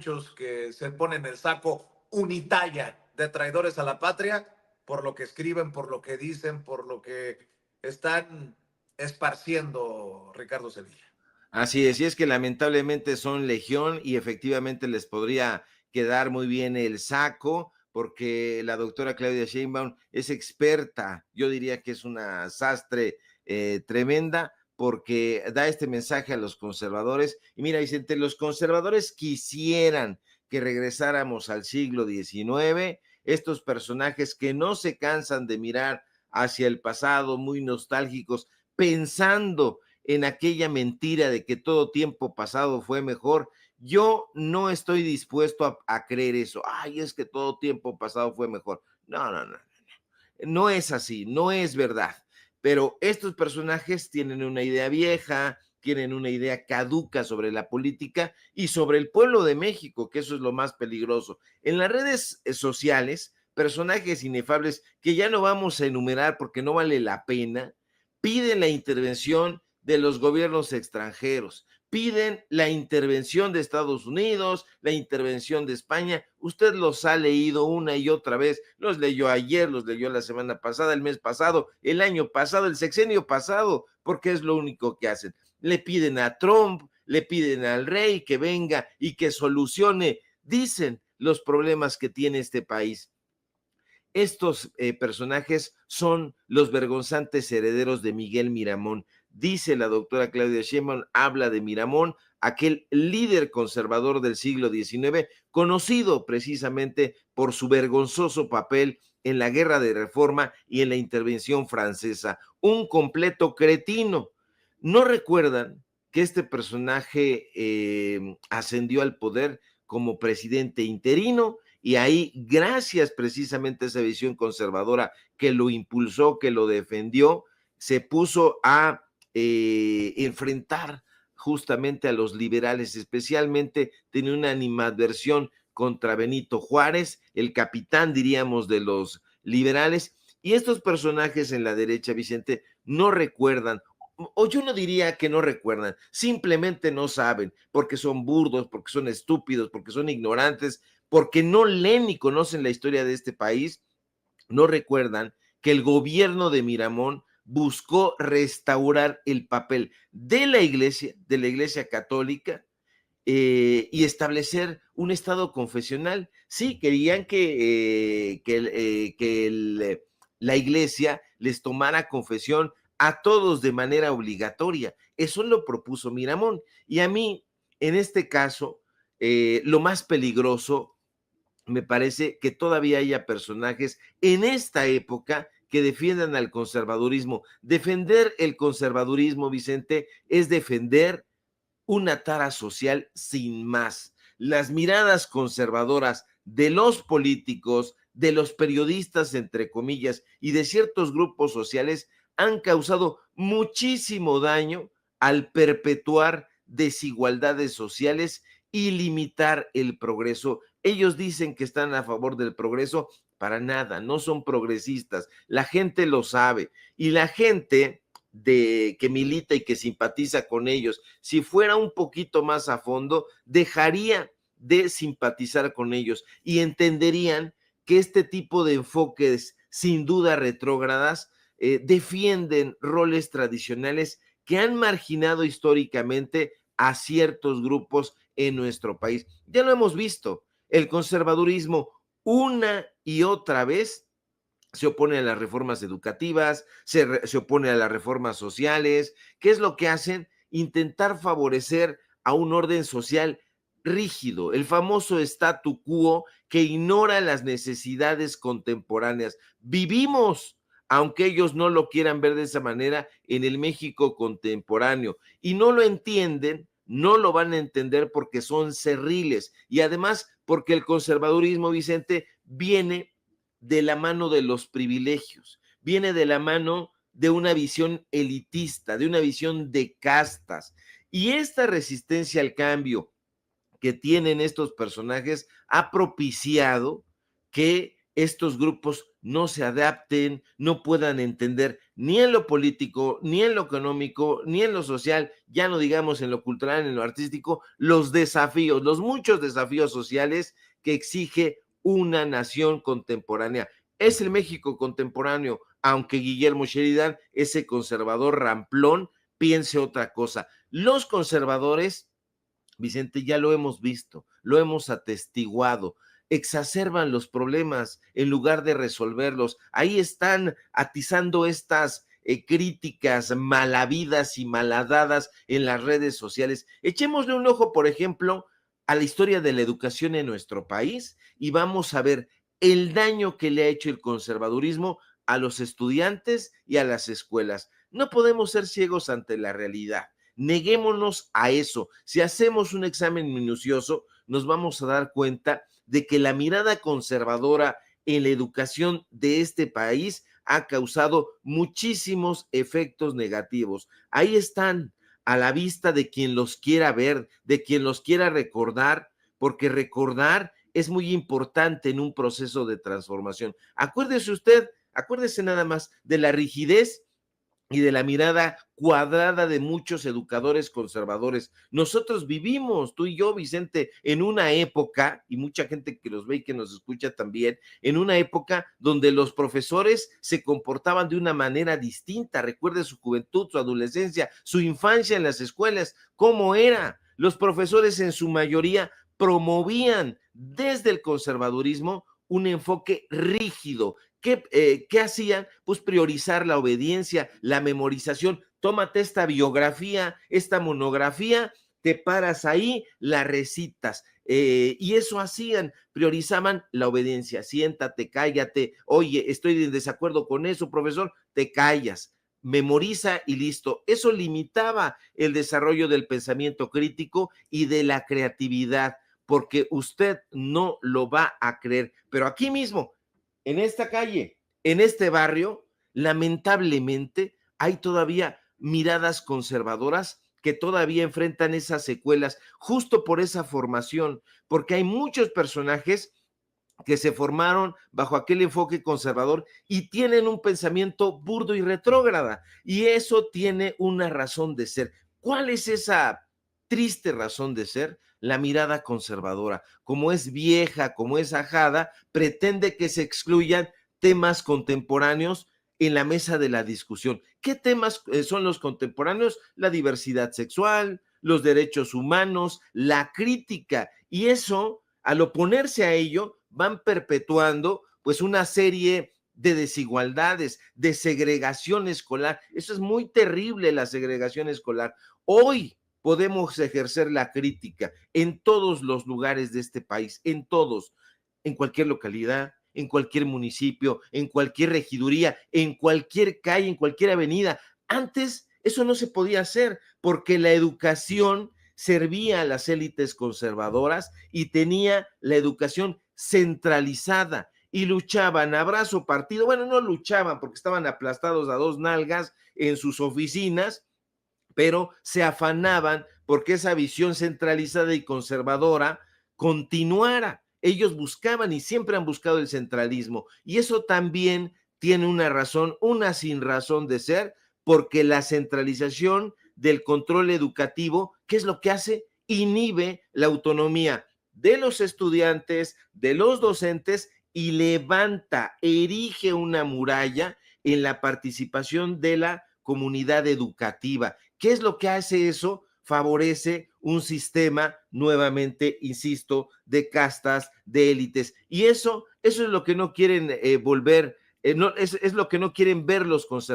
muchos que se ponen el saco unitalla de traidores a la patria por lo que escriben, por lo que dicen, por lo que están esparciendo, Ricardo Sevilla. Así es, y es que lamentablemente son legión y efectivamente les podría quedar muy bien el saco, porque la doctora Claudia Sheinbaum es experta, yo diría que es una sastre tremenda, porque da este mensaje a los conservadores. Y mira, Vicente, los conservadores quisieran que regresáramos al siglo XIX, estos personajes que no se cansan de mirar hacia el pasado, muy nostálgicos, pensando en aquella mentira de que todo tiempo pasado fue mejor. Yo no estoy dispuesto a creer eso. Ay, es que todo tiempo pasado fue mejor. No, no, no. No es así, no es verdad. Pero estos personajes tienen una idea vieja, tienen una idea caduca sobre la política y sobre el pueblo de México, que eso es lo más peligroso. En las redes sociales, personajes inefables que ya no vamos a enumerar porque no vale la pena, piden la intervención de los gobiernos extranjeros, piden la intervención de Estados Unidos, la intervención de España. Usted los ha leído una y otra vez, los leyó ayer, los leyó la semana pasada, el mes pasado, el año pasado, el sexenio pasado, porque es lo único que hacen. Le piden a Trump, le piden al rey que venga y que solucione, dicen, los problemas que tiene este país. Estos personajes son los vergonzantes herederos de Miguel Miramón. Dice la doctora Claudia Sheinbaum, habla de Miramón, aquel líder conservador del siglo XIX, conocido precisamente por su vergonzoso papel en la Guerra de Reforma y en la intervención francesa. Un completo cretino. ¿No recuerdan que este personaje ascendió al poder como presidente interino? Y ahí, gracias precisamente a esa visión conservadora que lo impulsó, que lo defendió, se puso a enfrentar justamente a los liberales, especialmente tenía una animadversión contra Benito Juárez, el capitán, diríamos, de los liberales. Y estos personajes en la derecha, Vicente, no recuerdan, o yo no diría que no recuerdan, simplemente no saben, porque son burdos, porque son estúpidos, porque son ignorantes, porque no leen ni conocen la historia de este país, no recuerdan que el gobierno de Miramón buscó restaurar el papel de la iglesia católica, y establecer un estado confesional. Sí, querían que la iglesia les tomara confesión a todos de manera obligatoria. Eso lo propuso Miramón. Y a mí, en este caso, lo más peligroso me parece que todavía haya personajes en esta época que defiendan al conservadurismo. Defender el conservadurismo, Vicente, es defender una tara social sin más. Las miradas conservadoras de los políticos, de los periodistas, entre comillas, y de ciertos grupos sociales han causado muchísimo daño al perpetuar desigualdades sociales y limitar el progreso. Ellos dicen que están a favor del progreso, para nada, no son progresistas. La gente lo sabe y la gente que milita y que simpatiza con ellos, si fuera un poquito más a fondo, dejaría de simpatizar con ellos y entenderían que este tipo de enfoques, sin duda retrógradas, defienden roles tradicionales que han marginado históricamente a ciertos grupos en nuestro país. Ya lo hemos visto, el conservadurismo una y otra vez se opone a las reformas educativas, se opone a las reformas sociales. ¿Qué es lo que hacen? Intentar favorecer a un orden social rígido, el famoso statu quo que ignora las necesidades contemporáneas. Vivimos, aunque ellos no lo quieran ver de esa manera, en el México contemporáneo y no lo entienden, no lo van a entender porque son cerriles y además porque el conservadurismo, Vicente, viene de la mano de los privilegios, viene de la mano de una visión elitista, de una visión de castas. Y esta resistencia al cambio que tienen estos personajes ha propiciado que estos grupos no se adapten, no puedan entender ni en lo político, ni en lo económico, ni en lo social, ya no digamos en lo cultural, en lo artístico, los desafíos, los muchos desafíos sociales que exige una nación contemporánea. Es el México contemporáneo, aunque Guillermo Sheridan, ese conservador ramplón, piense otra cosa. Los conservadores, Vicente, ya lo hemos visto, lo hemos atestiguado, exacerban los problemas en lugar de resolverlos. Ahí están atizando estas críticas malavidas y malhadadas en las redes sociales. Echémosle un ojo, por ejemplo, a la historia de la educación en nuestro país y vamos a ver el daño que le ha hecho el conservadurismo a los estudiantes y a las escuelas. No podemos ser ciegos ante la realidad. Neguémonos a eso. Si hacemos un examen minucioso, nos vamos a dar cuenta de que la mirada conservadora en la educación de este país ha causado muchísimos efectos negativos. Ahí están, a la vista de quien los quiera ver, de quien los quiera recordar, porque recordar es muy importante en un proceso de transformación. Acuérdese usted, acuérdese nada más de la rigidez y de la mirada cuadrada de muchos educadores conservadores. Nosotros vivimos, tú y yo, Vicente, en una época, y mucha gente que los ve y que nos escucha también, en una época donde los profesores se comportaban de una manera distinta. Recuerde su juventud, su adolescencia, su infancia en las escuelas, cómo era. Los profesores en su mayoría promovían desde el conservadurismo un enfoque rígido. ¿Qué hacían? Pues priorizar la obediencia, la memorización. Tómate esta biografía, esta monografía, te paras ahí, la recitas. Y eso hacían, priorizaban la obediencia. Siéntate, cállate. Oye, estoy en desacuerdo con eso, profesor, te callas. Memoriza y listo. Eso limitaba el desarrollo del pensamiento crítico y de la creatividad, porque usted no lo va a creer. Pero aquí mismo, en esta calle, en este barrio, lamentablemente hay todavía miradas conservadoras que todavía enfrentan esas secuelas justo por esa formación, porque hay muchos personajes que se formaron bajo aquel enfoque conservador y tienen un pensamiento burdo y retrógrada, y eso tiene una razón de ser. ¿Cuál es esa triste razón de ser? La mirada conservadora, como es vieja, como es ajada, pretende que se excluyan temas contemporáneos en la mesa de la discusión. ¿Qué temas son los contemporáneos? La diversidad sexual, los derechos humanos, la crítica, y eso, al oponerse a ello, van perpetuando pues una serie de desigualdades, de segregación escolar. Eso es muy terrible, la segregación escolar. Hoy podemos ejercer la crítica en todos los lugares de este país, en todos, en cualquier localidad, en cualquier municipio, en cualquier regiduría, en cualquier calle, en cualquier avenida. Antes eso no se podía hacer porque la educación servía a las élites conservadoras y tenía la educación centralizada y luchaban a brazo partido. Bueno, no luchaban porque estaban aplastados a dos nalgas en sus oficinas, pero se afanaban porque esa visión centralizada y conservadora continuara. Ellos buscaban y siempre han buscado el centralismo, y eso también tiene una razón, una sin razón de ser, porque la centralización del control educativo, ¿qué es lo que hace? Inhibe la autonomía de los estudiantes, de los docentes, y levanta, erige una muralla en la participación de la comunidad educativa. ¿Qué es lo que hace eso? Favorece un sistema, nuevamente, insisto, de castas, de élites. Y eso es lo que no quieren volver, es lo que no quieren ver los conservadores.